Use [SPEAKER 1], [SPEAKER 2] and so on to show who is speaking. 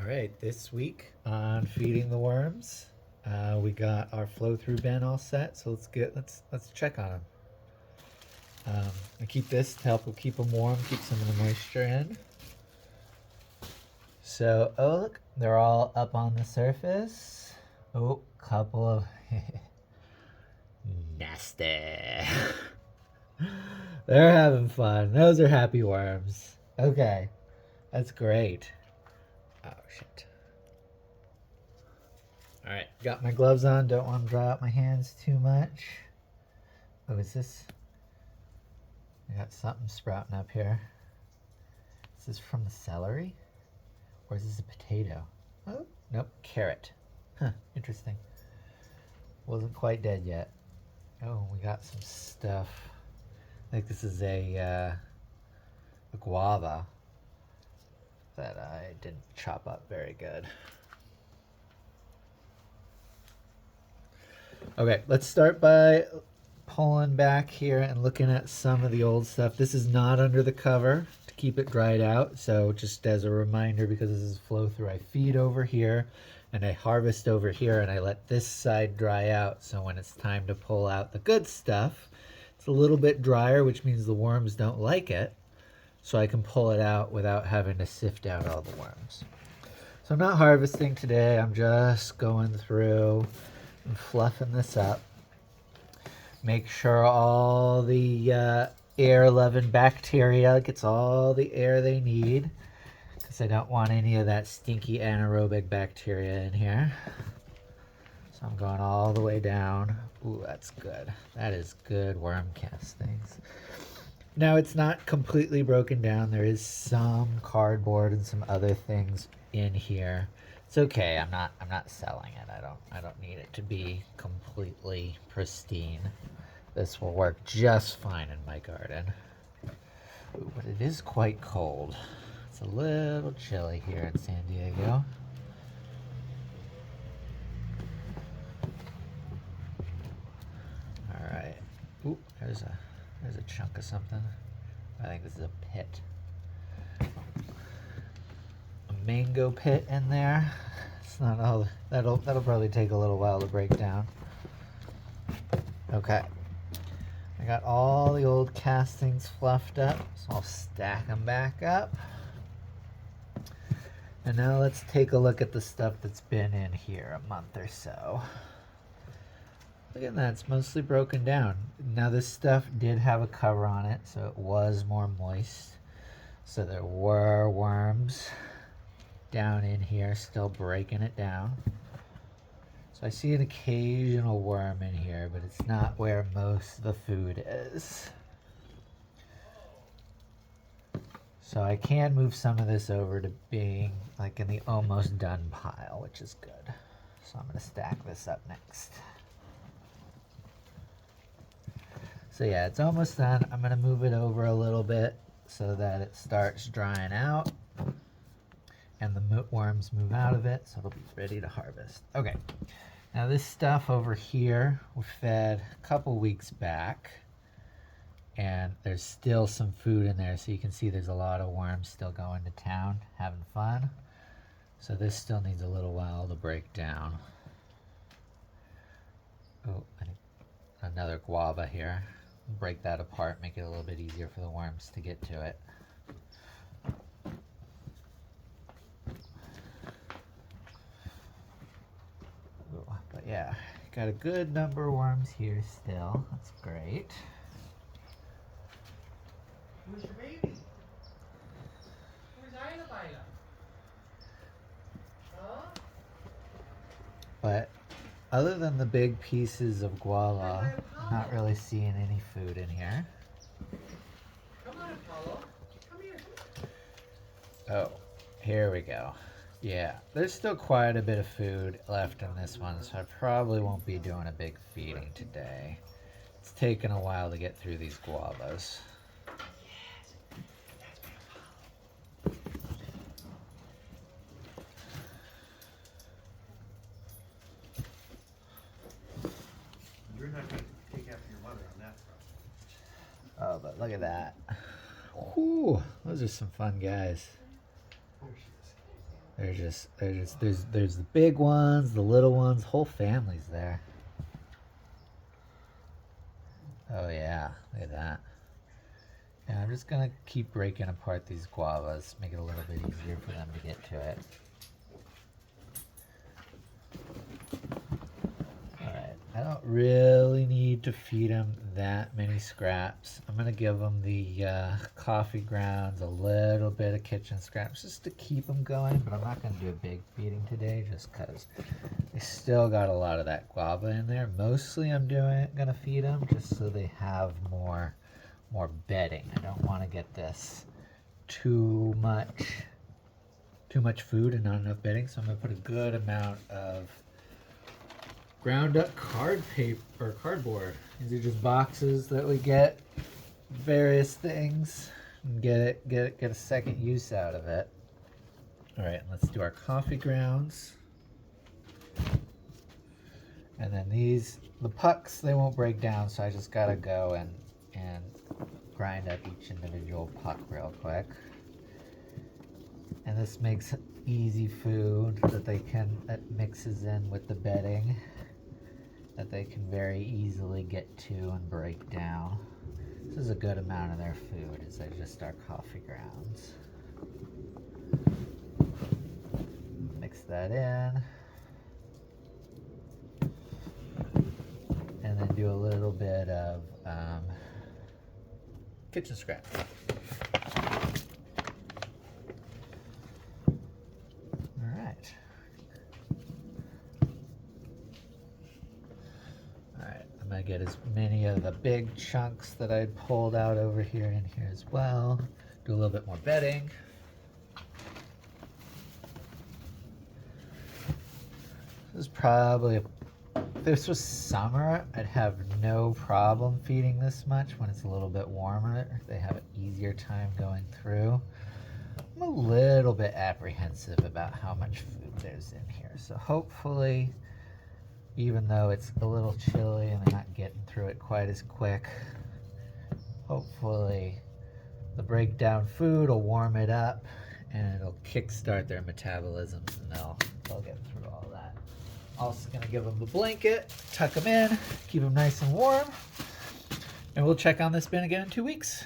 [SPEAKER 1] right, this week on feeding the worms, we got our flow through bin all set. So let's check on them. I keep this to help keep them warm, keep some of the moisture in. So oh look, they're all up on the surface. Oh, couple of nasty. They're having fun. Those are happy worms. Okay, that's great. Oh shit. Alright, got my gloves on. Don't want to dry out my hands too much. Oh, is this? I got something sprouting up here. Is this from the celery? Or is this a potato? Oh, nope, carrot. Huh, interesting. Wasn't quite dead yet. Oh, we got some stuff. I think this is a guava that I didn't chop up very good. Okay, let's start by pulling back here and looking at some of the old stuff. This is not under the cover to keep it dried out. So just as a reminder, because this is flow through, I feed over here and I harvest over here and I let this side dry out. So when it's time to pull out the good stuff, it's a little bit drier, which means the worms don't like it. So I can pull it out without having to sift out all the worms. So I'm not harvesting today. I'm just going through and fluffing this up. Make sure all the air-loving bacteria gets all the air they need, because I don't want any of that stinky anaerobic bacteria in here. So I'm going all the way down. Ooh, that's good. That is good worm castings. Now it's not completely broken down. There is some cardboard and some other things in here. It's okay. I'm not selling it. I don't need it to be completely pristine. This will work just fine in my garden. Ooh, but it is quite cold. It's a little chilly here in San Diego. All right. Ooh, there's a chunk of something. I think this is a pit. A mango pit in there. It's not all. That'll probably take a little while to break down. Okay. I got all the old castings fluffed up, so I'll stack them back up. And now let's take a look at the stuff that's been in here a month or so. Look at that, it's mostly broken down. Now this stuff did have a cover on it, so it was more moist. So there were worms down in here still breaking it down. So I see an occasional worm in here, but it's not where most of the food is. So I can move some of this over to being like in the almost done pile, which is good. So I'm gonna stack this up next. So yeah, it's almost done. I'm gonna move it over a little bit so that it starts drying out and the worms move out of it, so it'll be ready to harvest. Okay. Now this stuff over here we fed a couple weeks back, and there's still some food in there, so you can see there's a lot of worms still going to town having fun. So this still needs a little while to break down. Oh, another guava here. Break that apart, make it a little bit easier for the worms to get to it. But yeah, got a good number of worms here still. That's great.
[SPEAKER 2] Where's your baby? Where's Ida? Huh?
[SPEAKER 1] But other than the big pieces of guava, I'm not really seeing any food in here.
[SPEAKER 2] Come on, Apollo. Come here.
[SPEAKER 1] Oh, here we go. Yeah, there's still quite a bit of food left in this one, so I probably won't be doing a big feeding today. It's taken a while to get through these guavas.
[SPEAKER 2] You're not going to take after your mother on that front.
[SPEAKER 1] Oh, but look at that. Whew, those are some fun guys.
[SPEAKER 2] There she is.
[SPEAKER 1] There's the big ones, the little ones, whole families there. Oh yeah, look at that. And I'm just gonna keep breaking apart these guavas, make it a little bit easier for them to get to it. Alright, I don't really need to feed them that many scraps. I'm gonna give them the coffee grounds, a little bit of kitchen scraps just to keep them going, but I'm not gonna do a big feeding today just because they still got a lot of that guava in there. Mostly I'm gonna feed them just so they have more bedding. I don't want to get this too much food and not enough bedding, so I'm gonna put a good amount of ground up cardboard. These are just boxes that we get various things and get a second use out of it. All right, let's do our coffee grounds. And then the pucks, they won't break down, so I just gotta go and grind up each individual puck real quick. And this makes easy food that mixes in with the bedding that they can very easily get to and break down. This is a good amount of their food, is just our coffee grounds. Mix that in. And then do a little bit of kitchen scrap. Alright, I'm going to get as many of the big chunks that I pulled out over here in here as well. Do a little bit more bedding. This is probably if this was summer, I'd have no problem feeding this much. When it's a little bit warmer, they have an easier time going through. I'm a little bit apprehensive about how much food there's in here. So hopefully, even though it's a little chilly and they're not getting through it quite as quick, hopefully the breakdown food will warm it up and it'll kickstart their metabolisms and they'll get through all that. Also gonna give them a blanket, tuck them in, keep them nice and warm, and we'll check on this bin again in 2 weeks.